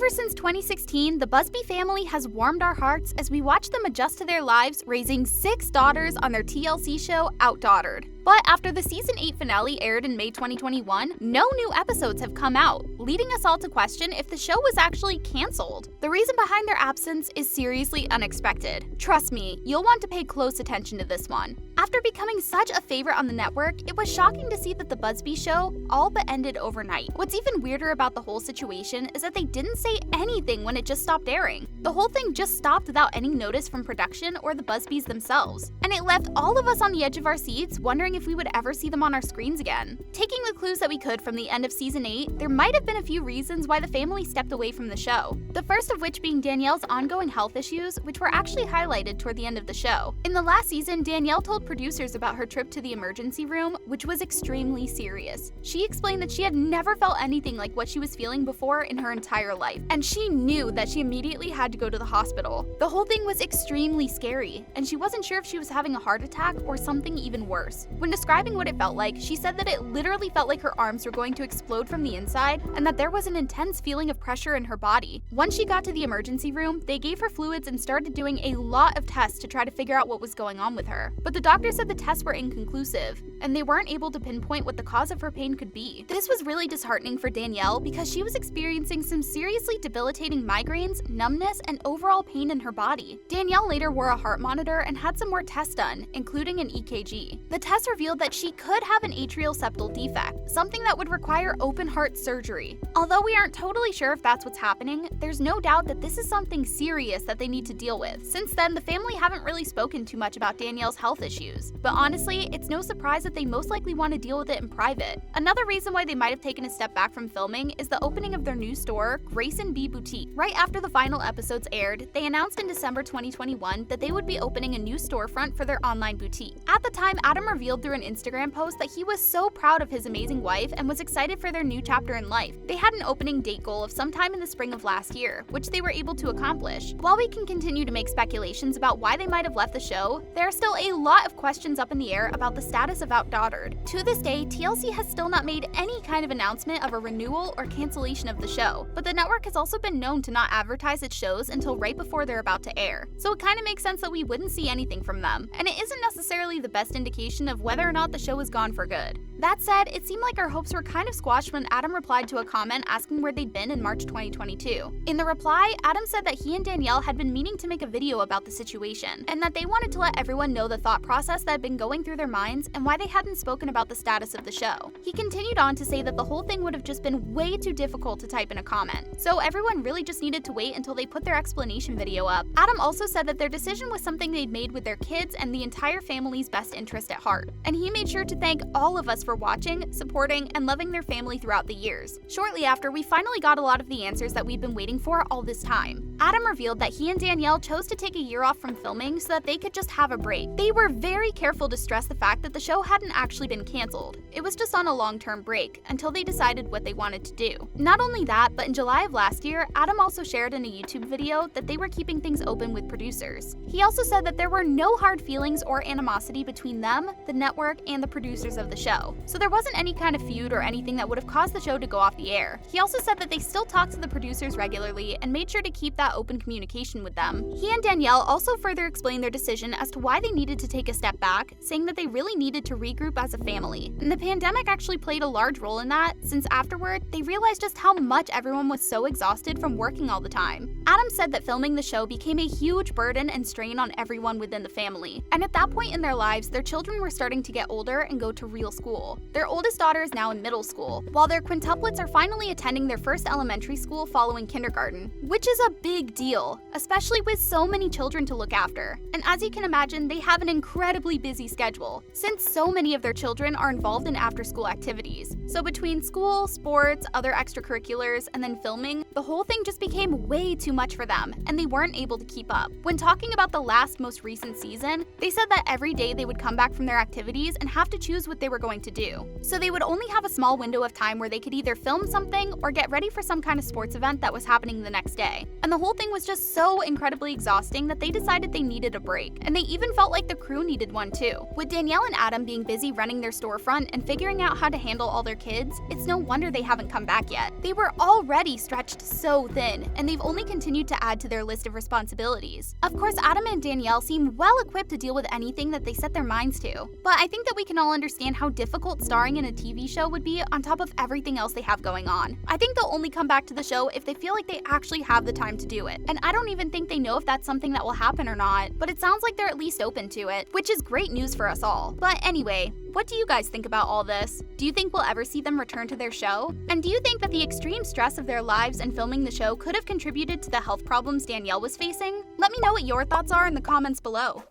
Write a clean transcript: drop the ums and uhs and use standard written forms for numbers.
Ever since 2016, the Busby family has warmed our hearts as we watch them adjust to their lives, raising 6 daughters on their TLC show, Outdaughtered. But after the season 8 finale aired in May 2021, no new episodes have come out, leading us all to question if the show was actually canceled. The reason behind their absence is seriously unexpected. Trust me, you'll want to pay close attention to this one. After becoming such a favorite on the network, it was shocking to see that the Busby show all but ended overnight. What's even weirder about the whole situation is that they didn't say anything when it just stopped airing. The whole thing just stopped without any notice from production or the Busbys themselves. And it left all of us on the edge of our seats wondering if we would ever see them on our screens again. Taking the clues that we could from the end of season 8, there might have been a few reasons why the family stepped away from the show. The first of which being Danielle's ongoing health issues, which were actually highlighted toward the end of the show. In the last season, Danielle told producers about her trip to the emergency room, which was extremely serious. She explained that she had never felt anything like what she was feeling before in her entire life, and she knew that she immediately had to go to the hospital. The whole thing was extremely scary, and she wasn't sure if she was having a heart attack or something even worse. When describing what it felt like, she said that it literally felt like her arms were going to explode from the inside and that there was an intense feeling of pressure in her body. Once she got to the emergency room, they gave her fluids and started doing a lot of tests to try to figure out what was going on with her. But the doctor said the tests were inconclusive, and they weren't able to pinpoint what the cause of her pain could be. This was really disheartening for Danielle because she was experiencing some seriously debilitating migraines, numbness, and overall pain in her body. Danielle later wore a heart monitor and had some more tests done, including an EKG. The test revealed that she could have an atrial septal defect, something that would require open heart surgery. Although we aren't totally sure if that's what's happening, there's no doubt that this is something serious that they need to deal with. Since then, the family haven't really spoken too much about Danielle's health issues. But honestly, it's no surprise that they most likely want to deal with it in private. Another reason why they might have taken a step back from filming is the opening of their new store, Grace & B Boutique. Right after the final episodes aired, they announced in December 2021 that they would be opening a new storefront for their online boutique. At the time, Adam revealed through an Instagram post that he was so proud of his amazing wife and was excited for their new chapter in life. They had an opening date goal of sometime in the spring of last year, which they were able to accomplish. While we can continue to make speculations about why they might have left the show, there are still a lot of questions up in the air about the status of Outdaughtered. To this day, TLC has still not made any kind of announcement of a renewal or cancellation of the show, but the network has also been known to not advertise its shows until right before they're about to air. So it kind of makes sense that we wouldn't see anything from them, and it isn't necessarily the best indication of whether or not the show is gone for good. That said, it seemed like our hopes were kind of squashed when Adam replied to a comment asking where they'd been in March 2022. In the reply, Adam said that he and Danielle had been meaning to make a video about the situation, and that they wanted to let everyone know the thought process that had been going through their minds and why they hadn't spoken about the status of the show. He continued on to say that the whole thing would have just been way too difficult to type in a comment, so everyone really just needed to wait until they put their explanation video up. Adam also said that their decision was something they'd made with their kids and the entire family's best interest at heart, and he made sure to thank all of us for watching, supporting, and loving their family throughout the years. Shortly after, we finally got a lot of the answers that we've been waiting for all this time. Adam revealed that he and Danielle chose to take a year off from filming so that they could just have a break. They were very careful to stress the fact that the show hadn't actually been canceled. It was just on a long-term break until they decided what they wanted to do. Not only that, but in July of last year, Adam also shared in a YouTube video that they were keeping things open with producers. He also said that there were no hard feelings or animosity between them, the network, and the producers of the show. So there wasn't any kind of feud or anything that would have caused the show to go off the air. He also said that they still talked to the producers regularly and made sure to keep that open communication with them. He and Danielle also further explained their decision as to why they needed to take a step back, saying that they really needed to regroup as a family. And the pandemic actually played a large role in that, since afterward, they realized just how much everyone was so exhausted from working all the time. Adam said that filming the show became a huge burden and strain on everyone within the family. And at that point in their lives, their children were starting to get older and go to real school. Their oldest daughter is now in middle school, while their quintuplets are finally attending their first elementary school following kindergarten, which is a big deal, especially with so many children to look after. And as you can imagine, they have an incredibly busy schedule, since so many of their children are involved in after-school activities. So between school, sports, other extracurriculars, and then filming, the whole thing just became way too much for them, and they weren't able to keep up. When talking about the most recent season, they said that every day they would come back from their activities and have to choose what they were going to do. So they would only have a small window of time where they could either film something or get ready for some kind of sports event that was happening the next day. And the whole thing was just so incredibly exhausting that they decided they needed a break, and they even felt like the crew needed one too. With Danielle and Adam being busy running their storefront and figuring out how to handle all their kids, it's no wonder they haven't come back yet. They were already stretched so thin, and they've only continued to add to their list of responsibilities. Of course, Adam and Danielle seem well equipped to deal with anything that they set their minds to, but I think that we can all understand how difficult starring in a TV show would be on top of everything else they have going on. I think they'll only come back to the show if they feel like they actually have the time to do it, and I don't even think they know if that's something that will happen or not, but it sounds like they're at least open to it, which is great news for us all. But anyway, what do you guys think about all this? Do you think we'll ever see them return to their show? And do you think that the extreme stress of their lives and filming the show could have contributed to the health problems Danielle was facing? Let me know what your thoughts are in the comments below.